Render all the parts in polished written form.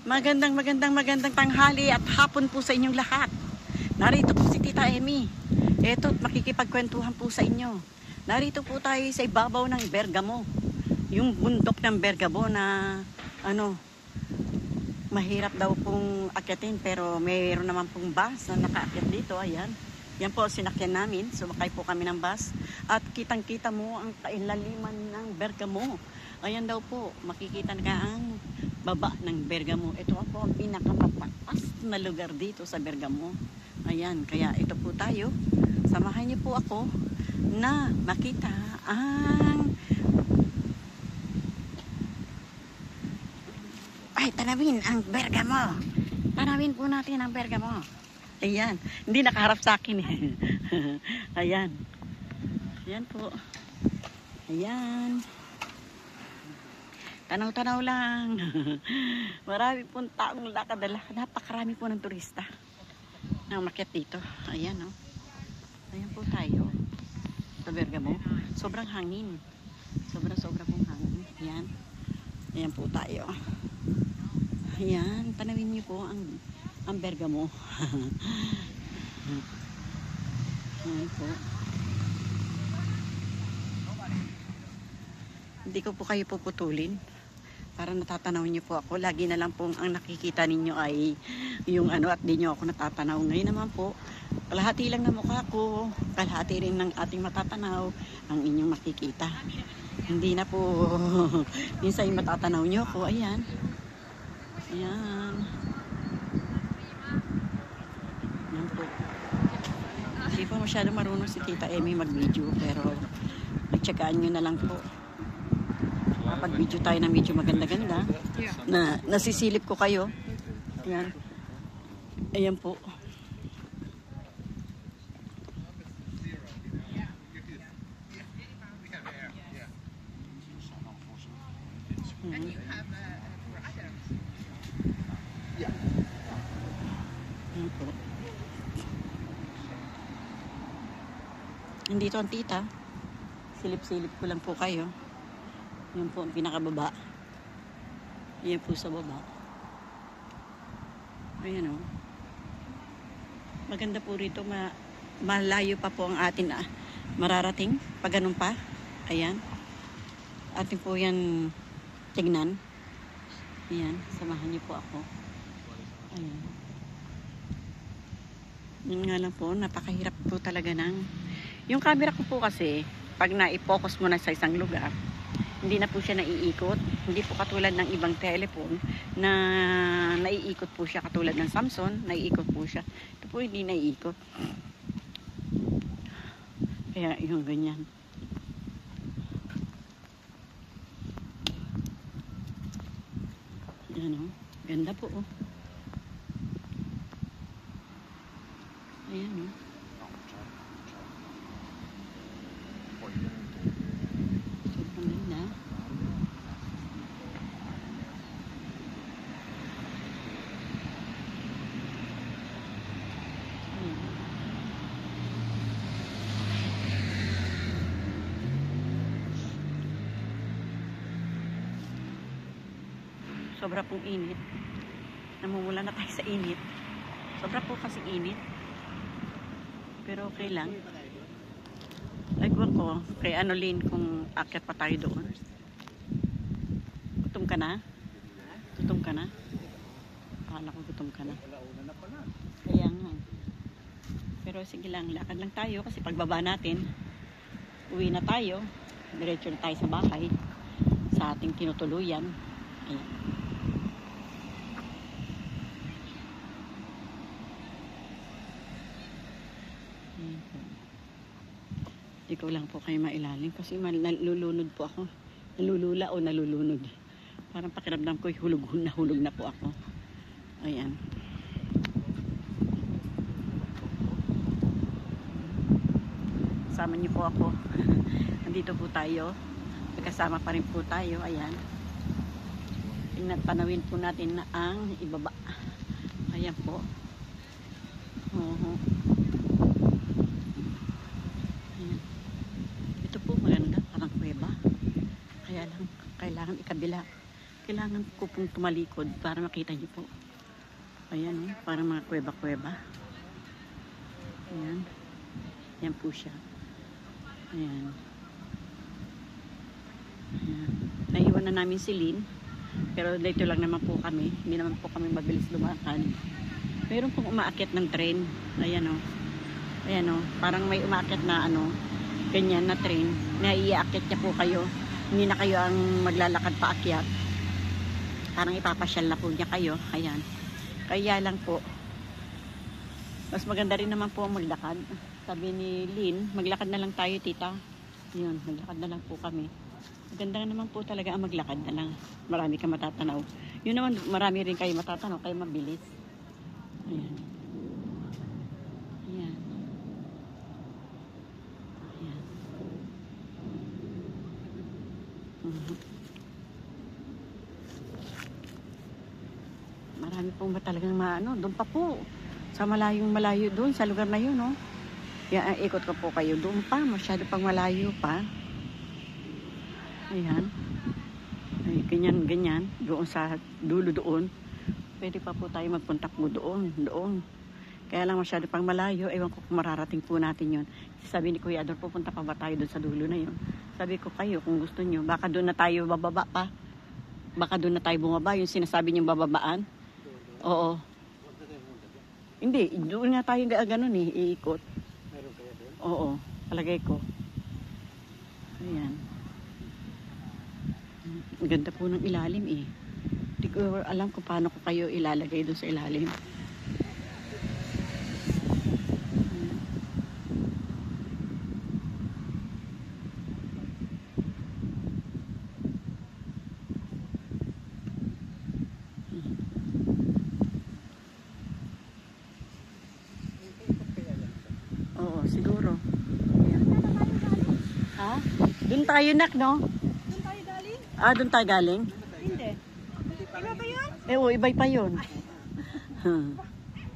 Magandang tanghali at hapon po sa inyong lahat. Narito po si Tita Emmy. Eto, makikipagkwentuhan po sa inyo. Narito po tayo sa ibabaw ng Bergamo. Yung bundok ng Bergamo na mahirap daw pong akyatin, pero mayroon naman pong bus na nakaakyat dito. Ayan. Yan po sinakyan namin. Sumakay po kami ng bus. At kitang-kita mo ang kailaliman ng Bergamo. Ayan daw po, makikita na ang baba ng Bergamo. Ito po ang pinakamataas na lugar dito sa Bergamo. Ayan, kaya ito po tayo. Samahan niyo po ako na makita ang tanawin ang Bergamo. Tanawin po natin ang Bergamo. Ayan, hindi nakaharap sa akin eh. Ayan. Ayan po. Ayan. Tanaw-tanaw lang. Marami pong taong lakad-lakad. Napakarami po ng turista na umakyat dito. Ayan, no? Ayan po tayo sa Bergamo. Sobrang hangin. Sobra pong hangin. Ayan. Ayan po tayo. Ayan. Tanawin niyo po ang Bergamo. Ayan po. Hindi ko po kayo puputulin. Para natatanaw niyo po ako. Lagi na lang po ang nakikita ninyo ay yung at di nyo ako natatanaw. Ngayon naman po, kalahati lang na mukha ko, kalahati rin ng ating matatanaw ang inyong makikita. Hindi na po minsan matatanaw nyo ako. Ayan. Ayan. Ayan po. Hindi po masyado marunong si Tita Emmy mag-video, pero nagtsagaan nyo na lang po. Pag-video tayo na medyo maganda-ganda na nasisilip ko kayo. Ayan. Ayan po. Ayan po. Nandito ang tita. Silip-silip ko lang po kayo. Yan po ang pinakababa. Yan po sa baba. Ayan o. Maganda po rito. Malayo pa po ang atin mararating. Pag ganun pa. Ayan. Atin po yan tignan. Ayan. Samahan niyo po ako. Ayan. Yun nga lang po. Napakahirap po talaga yung camera ko po kasi pag na-focus mo na sa isang lugar, hindi na po siya naiikot. Hindi po katulad ng ibang telephone na naiikot po siya katulad ng Samsung. Naiikot po siya. Ito po hindi naiikot. Kaya yung ganyan. Ayan o. Ganda po o. Ayan o. Sobra pong init. Namumula na tayo sa init. Sobra po kasi init. Pero okay lang. Lagwan ko kay Anolin kung akyat pa tayo doon. Gutom ka na? Gutom ka na? Akala ko gutom ka na. Kaya nga. Pero sige lang, lakad lang tayo kasi pagbaba natin, uwi na tayo. Diretso na tayo sa bahay. Sa ating tinutuluyan. Ayan. Hindi ko lang po kayo mailalim kasi nalulunod po ako. Nalulula o nalulunod. Parang pakiramdam ko hulog na po ako. Ayan. Sama niyo po ako. Nandito po tayo. Magkasama pa rin po tayo. Ayan. Panawin po natin na ang ibaba. Ayan po. Ayan. Ito po maganda. Parang kuweba. Kaya lang, kailangan ikabila. Kailangan ko pong tumalikod para makita niyo po. Ayan, parang mga kuweba-kuweba. Ayan. Ayan po siya. Ayan. Ayan. Naiwan na namin si Lynn. Pero dito lang naman po kami. Hindi naman po kami mabilis lumakad. Meron pong umaakyat ng train. Ayan o. Ayan o. Parang may umaakyat na ano, ganyan na train. Na iaakyat niya po kayo. Hindi na kayo ang maglalakad paakyat. Parang ipapasyal na po niya kayo. Ayan. Kaya lang po. Mas maganda rin naman po ang maglakad. Sabi ni Lynn, maglakad na lang tayo, tita. Yun, maglakad na lang po kami. Maganda naman po talaga ang maglakad na lang. Marami kang matatanaw. Yun naman, marami rin kayo matatanaw, kaya mabilis. Ayan. Ayan. Ayan. Marami pong talagang maano, doon pa po. Sa malayong malayo doon, sa lugar na yun, no? Yan, ikot ko po kayo doon pa. Masyado pang malayo pa. Ayan. Ay, ganyan. Doon sa dulo doon. Pwede pa po tayo magpunta po doon. Kaya lang masyado pang malayo. Ewan ko kung mararating po natin yun. Sabi ni Kuya Ador, pupunta pa ba tayo doon sa dulo na yun? Sabi ko kayo, kung gusto nyo, baka doon na tayo bababa pa. Baka doon na tayo bumaba. Yung sinasabi nyo bababaan. Oo. Hindi, doon nga tayo ganun iikot. Meron kaya doon? Oo, palagay ko. Ayan. Ang ganda po ng ilalim eh. Hindi ko alam kung paano ko kayo ilalagay doon sa ilalim. Oo, siguro. Ayan. Ha? Doon tayo no? Doon tayo galing? Doon tayo galing? Hindi. Iba ba yun? Oo, iba pa yun.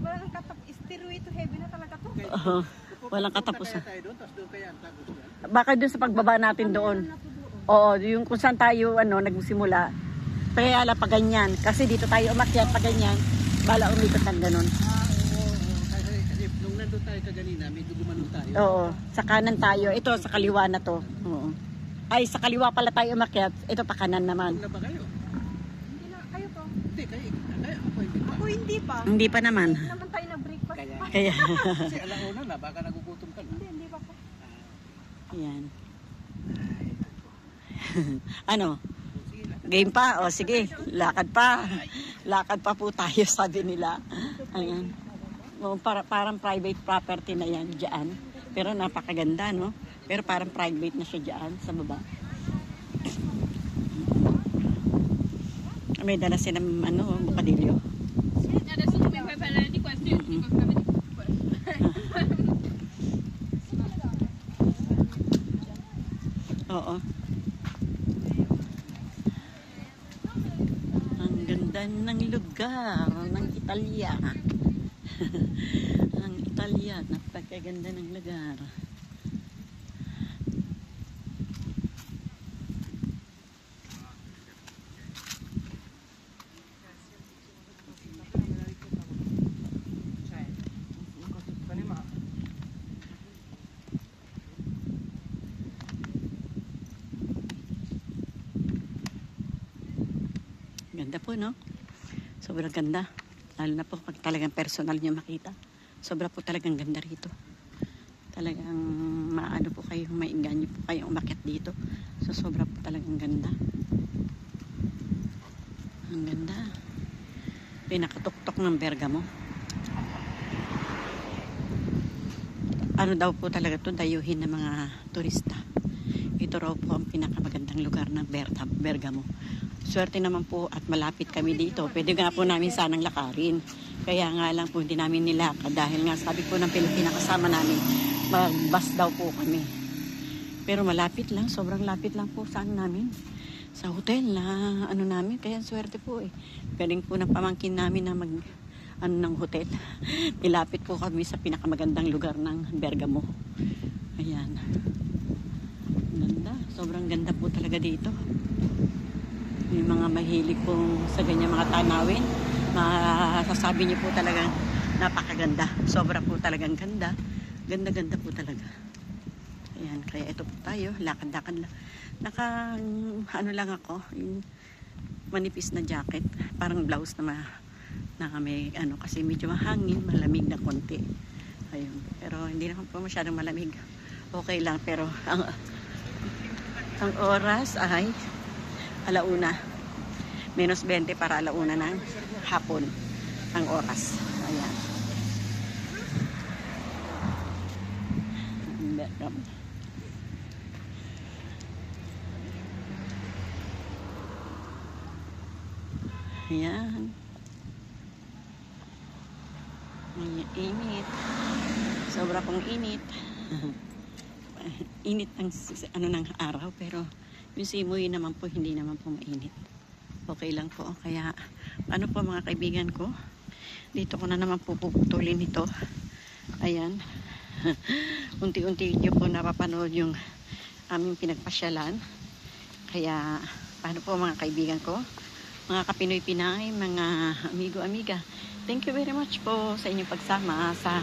Wala nang stairway to heaven na talaga to. Walang katapusan. Tayo doon, tapos doon kaya ang tapos yan. Baka doon sa pagbaba natin doon. Oo, yung kung saan tayo nagsimula. Kaya ala pa ganyan. Kasi dito tayo umakyat pa ganyan. Bala umikot ng ganun. Kasi nung nandun tayo kaganina, medyo gumanon tayo. Oo, sa kanan tayo. Ito sa kaliwa na to. Oo. Ay, sa kaliwa pala tayo umakyat. Ito pa kanan naman. Kung na ba kayo? Hindi na, kayo po. Hindi, kayo ako hindi pa. Ako hindi pa. Hindi pa naman. Hindi naman tayo nag-breakfast Kaya, pa. Kaya, kasi alauna na, baka nagugutom ka na. Hindi pa po. ayan. Ano? Sige lang. Game pa? O sige, lakad pa. Lakad pa po tayo, sabi nila. Ayan. O, parang private property na yan dyan. Pero napakaganda, no? Pero parang private na siya dyan sa baba. May dala silang bukadilyo. Adesso tu mi fai parlare di questo e io ti dico come di questo. Oo. Ang ganda ng lugar ng Italia. Ang Italia, napakaganda ng lugar. Ganda po, no? Sobrang ganda. Lalo na po pag talagang personal nyo makita. Sobra po talagang ganda rito. Talagang maano po kayo, mainganyo po kayo umakyat dito. So sobra po talagang ganda. Ang ganda. Pinakatuktok ng Bergamo. Ano daw po talaga to, dayuhin ng mga turista. Ito raw po ang pinakamagandang lugar ng Bergamo. Swerte naman po at malapit kami dito. Pwede nga po namin sanang lakarin. Kaya nga lang po hindi namin nilakad dahil nga sabi po ng Pilipina kasama namin, mag-bus daw po kami. Pero malapit lang, sobrang lapit lang po sa namin. Sa hotel na namin, kaya swerte po eh. Galing po ng pamangkin namin na ng hotel. Nilapit po kami sa pinakamagandang lugar ng Bergamo. Ayan. Ganda. Sobrang ganda po talaga dito. Yung mga mahilig pong sa ganyan mga tanawin, masasabi niyo po talagang napakaganda. Sobra po talagang ganda. Ganda-ganda po talaga. Ayan, kaya ito po tayo, lakad-lakad lang. Ano lang ako, yung manipis na jacket, parang blouse na may kasi medyo mahangin, malamig na konti. Ayun, pero hindi naman po masyadong malamig. Okay lang, pero ang oras ay alauna. -20 para alauna ng hapon ang oras. Ayan. Ayan. Init. Sobra pong init. Init ang ng araw, pero yung simoy naman po hindi naman po mainit. Okay lang po. Kaya po mga kaibigan ko, dito ko na naman po puputulin ito. Ayan. Unti-unti nyo po napapanood yung aming pinagpasyalan. Kaya paano po mga kaibigan ko, mga kapinoy-pinay, mga amigo-amiga, thank you very much po sa inyong pagsama sa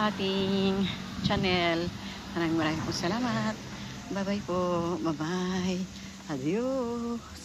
ating channel. Maraming po salamat. Bye-bye po. Bye-bye. Adios.